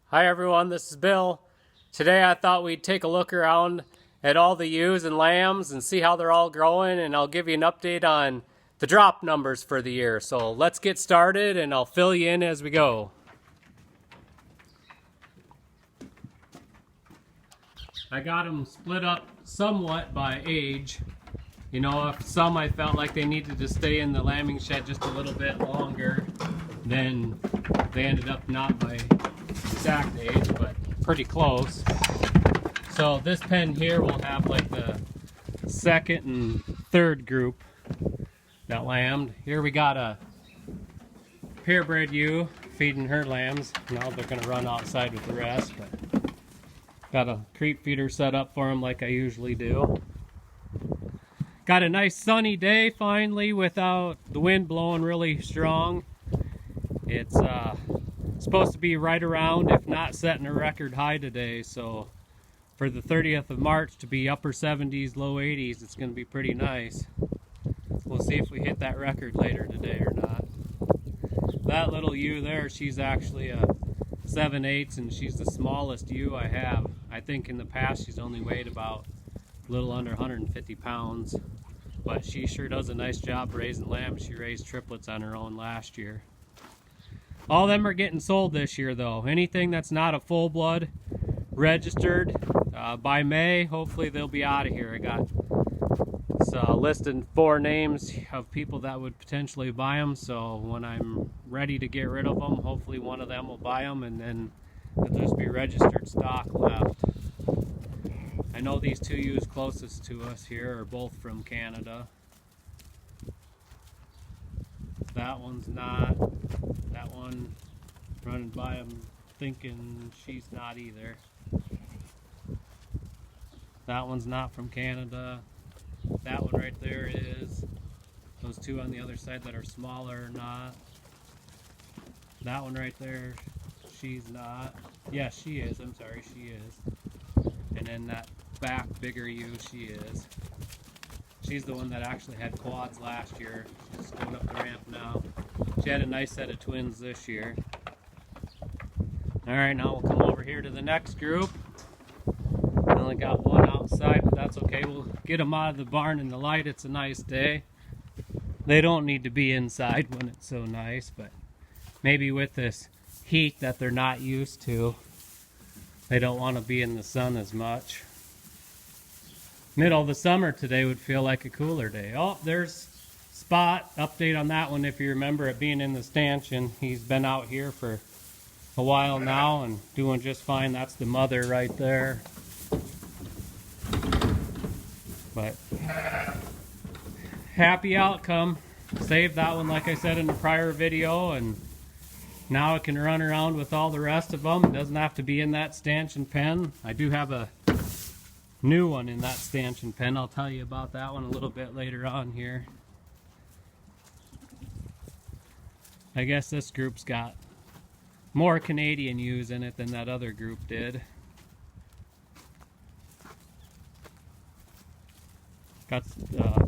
Hi everyone, this is Bill. Today I thought we'd take a look around at all the ewes and lambs and see how they're all growing, and I'll give you an update on the drop numbers for the year. So let's get started and I'll fill you in as we go. I got them split up somewhat by age. You know, if some I felt like they needed to stay in the lambing shed just a little bit longer, then they ended up not by exact age, but pretty close. So this pen here will have like the second and third group that lambed. Here we got a purebred ewe feeding her lambs. Now they're going to run outside with the rest, but got a creep feeder set up for them like I usually do. Got a nice sunny day finally without the wind blowing really strong. It's supposed to be right around, if not setting a record high today, so for the 30th of March to be upper 70s, low 80s, it's going to be pretty nice. We'll see if we hit that record later today or not. That little ewe there, she's actually a 7/8, and she's the smallest ewe I have. I think in the past she's only weighed about a little under 150 pounds, but she sure does a nice job raising lambs. She raised triplets on her own last year. All of them are getting sold this year though. Anything that's not a full blood registered by May, hopefully they'll be out of here. I got listed 4 names of people that would potentially buy them, so when I'm ready to get rid of them, hopefully one of them will buy them, and then there'll just be registered stock left. I know these 2 ewes closest to us here are both from Canada. That one's not. That one running by, I'm thinking she's not either. That one's not from Canada. That one right there is. Those 2 on the other side that are smaller are not. That one right there, she's not. Yeah, she is. I'm sorry, she is. And then that back bigger ewe, she is. She's the one that actually had quads last year. She's going up the ramp now. She had a nice set of twins this year. Alright, now we'll come over here to the next group. I only got one outside, but that's okay. We'll get them out of the barn in the light. It's a nice day. They don't need to be inside when it's so nice, but maybe with this heat that they're not used to, they don't want to be in the sun as much. Middle of the summer today would feel like a cooler day. Oh, there's Spot. Update on that one if you remember it being in the stanchion. He's been out here for a while now and doing just fine. That's the mother right there. But happy outcome. Saved that one like I said in the prior video, and now it can run around with all the rest of them. It doesn't have to be in that stanchion pen. I do have a new one in that stanchion pen. I'll tell you about that one a little bit later on here. I guess this group's got more Canadian ewes in it than that other group did. Got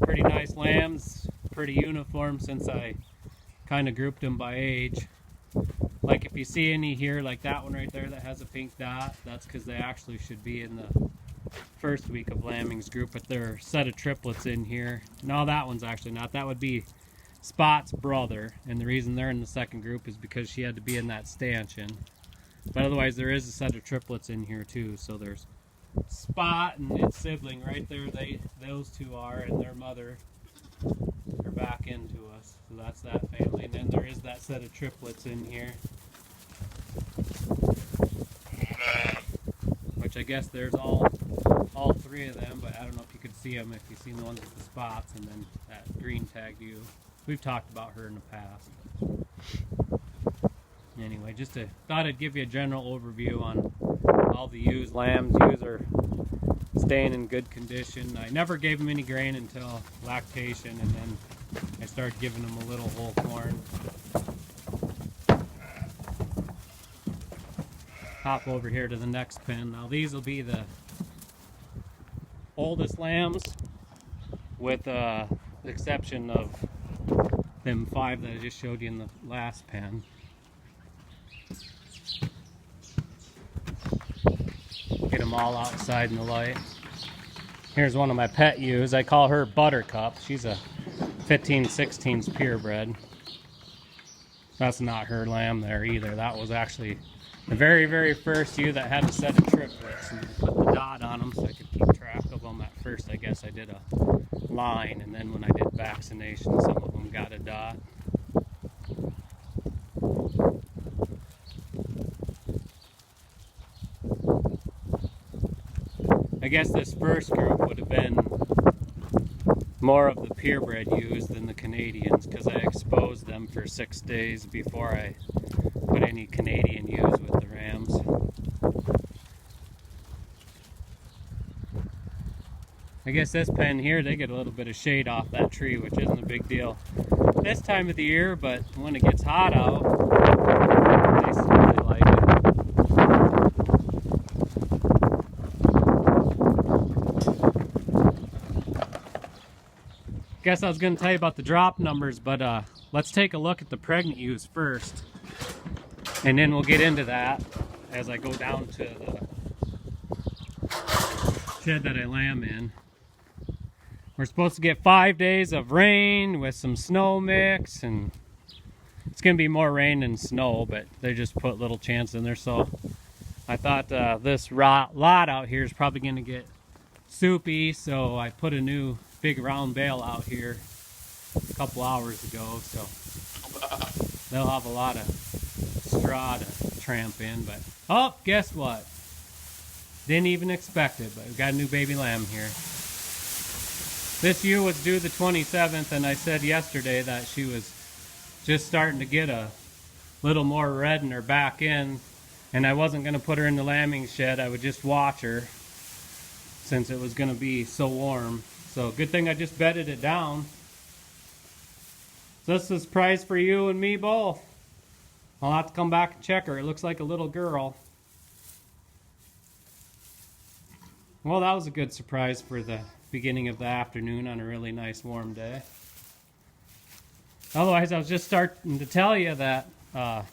pretty nice lambs, pretty uniform since I kind of grouped them by age. Like if you see any here, like that one right there that has a pink dot, that's because they actually should be in the first week of lambings group, but there are a set of triplets in here. No, that one's actually not. That would be Spot's brother, and the reason they're in the second group is because she had to be in that stanchion. But otherwise there is a set of triplets in here too, so there's Spot and its sibling right there. Those 2 are, and their mother are back into us, so that's that family. And then there is that set of triplets in here, which I guess there's all 3 of them, but I don't know if you could see them if you've seen the ones with the spots, and then that green tagged ewe. We've talked about her in the past. Anyway, thought I'd give you a general overview on all the ewes. Lambs, ewes are staying in good condition. I never gave them any grain until lactation, and then I started giving them a little whole corn. Hop over here to the next pen. Now these will be the oldest lambs, with the exception of them 5 that I just showed you in the last pen. all outside in the light. Here's one of my pet ewes. I call her Buttercup. She's a 15/16 purebred. That's not her lamb there either. That was actually the very first ewe that had a set of triplets. And I put the dot on them so I could keep track of them. At first, I guess I did a line, and then when I did vaccination, some of them got a dot. I guess this first group would have been more of the purebred ewes than the Canadians, because I exposed them for 6 days before I put any Canadian ewes with the rams. I guess this pen here, they get a little bit of shade off that tree, which isn't a big deal this time of the year, but when it gets hot out, they really like it. Guess I was going to tell you about the drop numbers, but let's take a look at the pregnant ewes first, and then we'll get into that as I go down to the shed that I lamb in. We're supposed to get 5 days of rain with some snow mix, and it's going to be more rain than snow, but they just put little chance in there. So I thought this lot out here is probably going to get soupy, so I put a new big round bale out here a couple hours ago, so they'll have a lot of straw to tramp in. But oh, guess what? Didn't even expect it, but we've got a new baby lamb here. This ewe was due the 27th, and I said yesterday that she was just starting to get a little more red in her back end, and I wasn't going to put her in the lambing shed. I would just watch her since it was going to be so warm. So good thing I just bedded it down. So this is a surprise for you and me both. I'll have to come back and check her. It looks like a little girl. Well, that was a good surprise for the beginning of the afternoon on a really nice warm day. Otherwise, I was just starting to tell you that a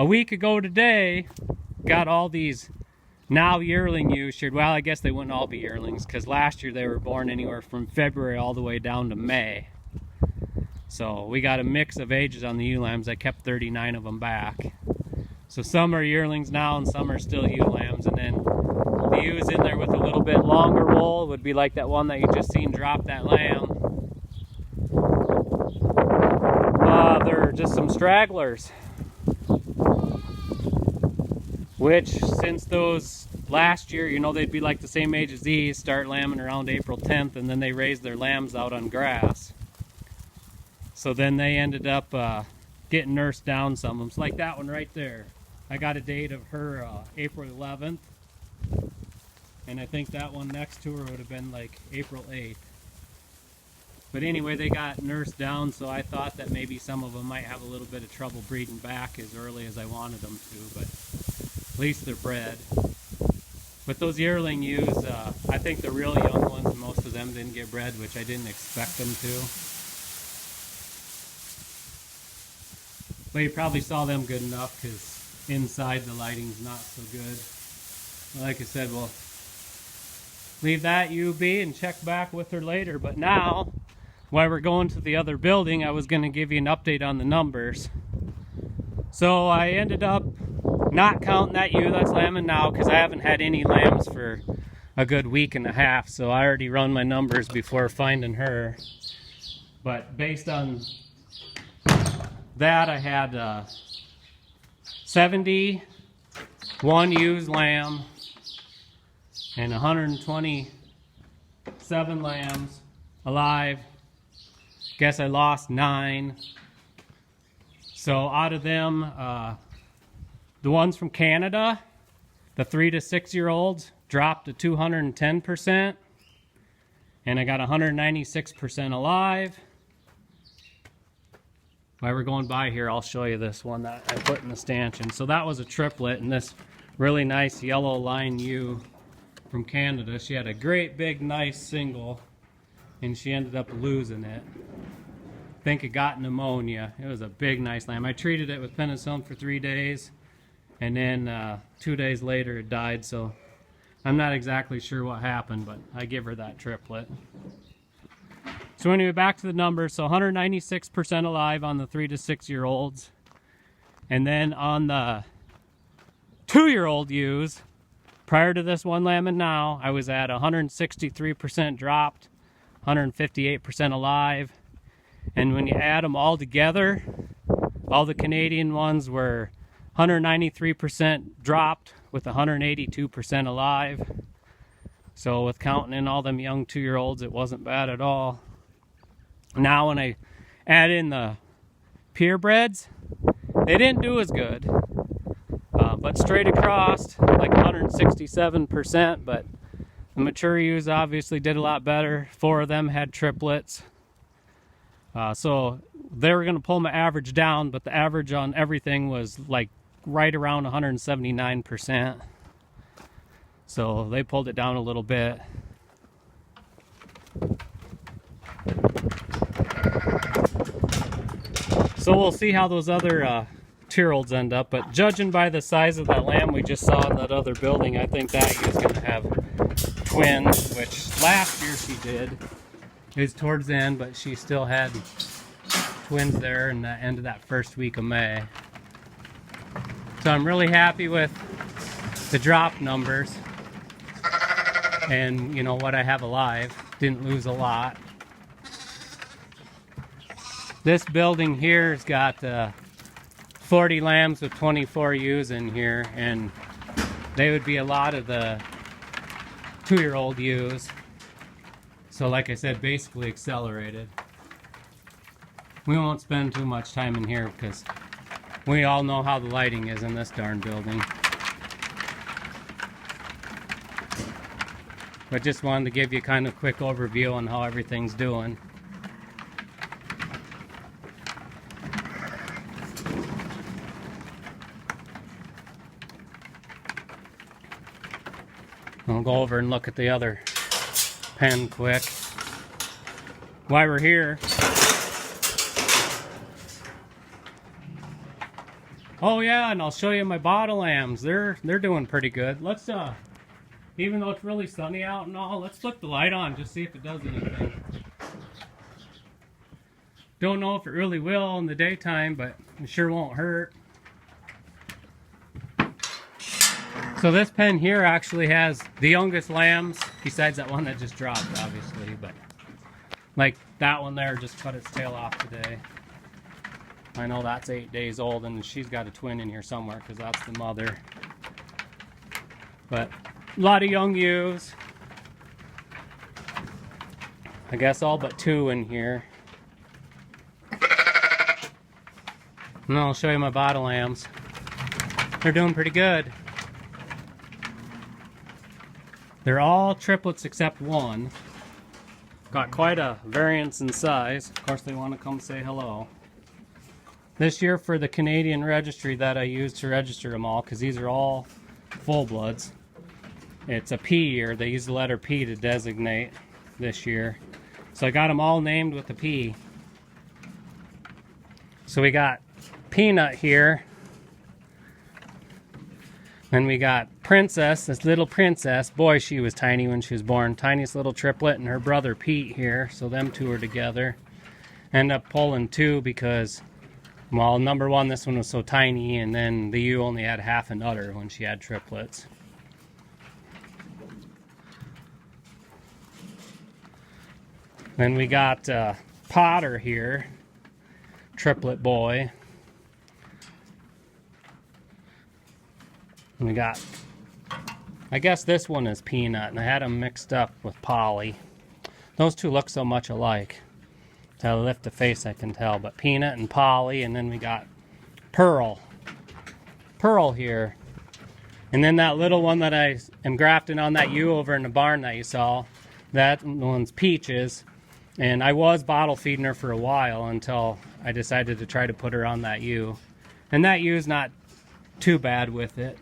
week ago today, got all these now yearling ewes sheared. Well, I guess they wouldn't all be yearlings, because last year they were born anywhere from February all the way down to May. So we got a mix of ages on the ewe lambs. I kept 39 of them back. So some are yearlings now and some are still ewe lambs. And then the ewes in there with a little bit longer wool would be like that one that you just seen drop that lamb. They're just some stragglers. Which, since those last year, you know, they'd be like the same age as these, start lambing around April 10th, and then they raised their lambs out on grass. So then they ended up getting nursed down some of them. It's like that one right there. I got a date of her April 11th, and I think that one next to her would have been like April 8th. But anyway, they got nursed down, so I thought that maybe some of them might have a little bit of trouble breeding back as early as I wanted them to, but at least they're bred. But those yearling ewes, I think the real young ones, most of them didn't get bred, which I didn't expect them to. But you probably saw them good enough, because inside the lighting's not so good. Like I said, we'll leave that ewe be and check back with her later. But now, while we're going to the other building, I was going to give you an update on the numbers. So I ended up not counting that ewe that's lambing now, because I haven't had any lambs for a good week and a half. So I already run my numbers before finding her. But based on that, I had 71 ewes lamb and 127 lambs alive. Guess I lost 9. So out of them, the ones from Canada, the 3 to 6 year olds, dropped to 210%, and I got 196% alive. While we're going by here, I'll show you this one that I put in the stanchion. So that was a triplet, and this really nice yellow line ewe from Canada. She had a great big nice single, and she ended up losing it. I think it got pneumonia. It was a big nice lamb. I treated it with penicillin for 3 days, and then 2 days later it died. So I'm not exactly sure what happened, but I give her that triplet. So anyway, back to the numbers. So 196% alive on the 3 to 6 year olds. And then on the 2-year-old ewes, prior to this one lamb and now, I was at 163% dropped, 158% alive. And when you add them all together, all the Canadian ones were 193% dropped with 182% alive. So with counting in all them young 2-year-olds, it wasn't bad at all. Now when I add in the purebreds, they didn't do as good. But straight across, like 167%, but the mature ewes obviously did a lot better. 4 of them had triplets. So they were going to pull my average down, but the average on everything was like right around 179%. So they pulled it down a little bit. So we'll see how those other 2-year-olds end up, but judging by the size of that lamb we just saw in that other building, I think that ewe is going to have twins, which last year she did. It was towards the end, but she still had twins there in the end of that first week of May. So I'm really happy with the drop numbers and, you know, what I have alive. Didn't lose a lot. This building here has got 40 lambs with 24 ewes in here, and they would be a lot of the 2-year-old ewes. So like I said, basically accelerated. We won't spend too much time in here because we all know how the lighting is in this darn building. But just wanted to give you kind of a quick overview on how everything's doing. I'll go over and look at the other pen quick. While we're here. Oh yeah, and I'll show you my bottle lambs. They're doing pretty good. Let's even though it's really sunny out and all, let's flick the light on, just see if it does anything. Don't know if it really will in the daytime, but it sure won't hurt. So this pen here actually has the youngest lambs, besides that one that just dropped, obviously, but like that one there just cut its tail off today. I know that's 8 days old, and she's got a twin in here somewhere because that's the mother. But a lot of young ewes. I guess all but 2 in here. And I'll show you my bottle lambs. They're doing pretty good. They're all triplets except one. Got quite a variance in size. Of course, they want to come say hello. This year for the Canadian registry that I used to register them all, because these are all full-bloods, it's a P year. They use the letter P to designate this year. So I got them all named with a P. So we got Peanut here. Then we got Princess, this little princess. Boy, she was tiny when she was born. Tiniest little triplet, and her brother Pete here. So them 2 are together. End up pulling 2 because, well, number 1, this one was so tiny, and then the ewe only had half an udder when she had triplets. Then we got Potter here, triplet boy. And we got, I guess this one is Peanut, and I had them mixed up with Polly. Those 2 look so much alike. So I lift the face, I can tell. But Peanut and Polly, and then we got Pearl. Pearl here. And then that little one that I am grafting on that ewe over in the barn that you saw, that one's Peaches. And I was bottle feeding her for a while until I decided to try to put her on that ewe. And that ewe's not too bad with it.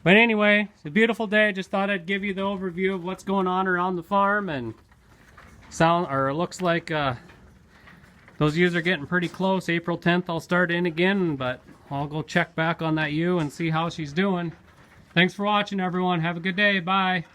But anyway, it's a beautiful day. I just thought I'd give you the overview of what's going on around the farm, and it looks like those ewes are getting pretty close. April 10th I'll start in again, but I'll go check back on that ewe and see how she's doing. Thanks for watching, everyone. Have a good day. Bye.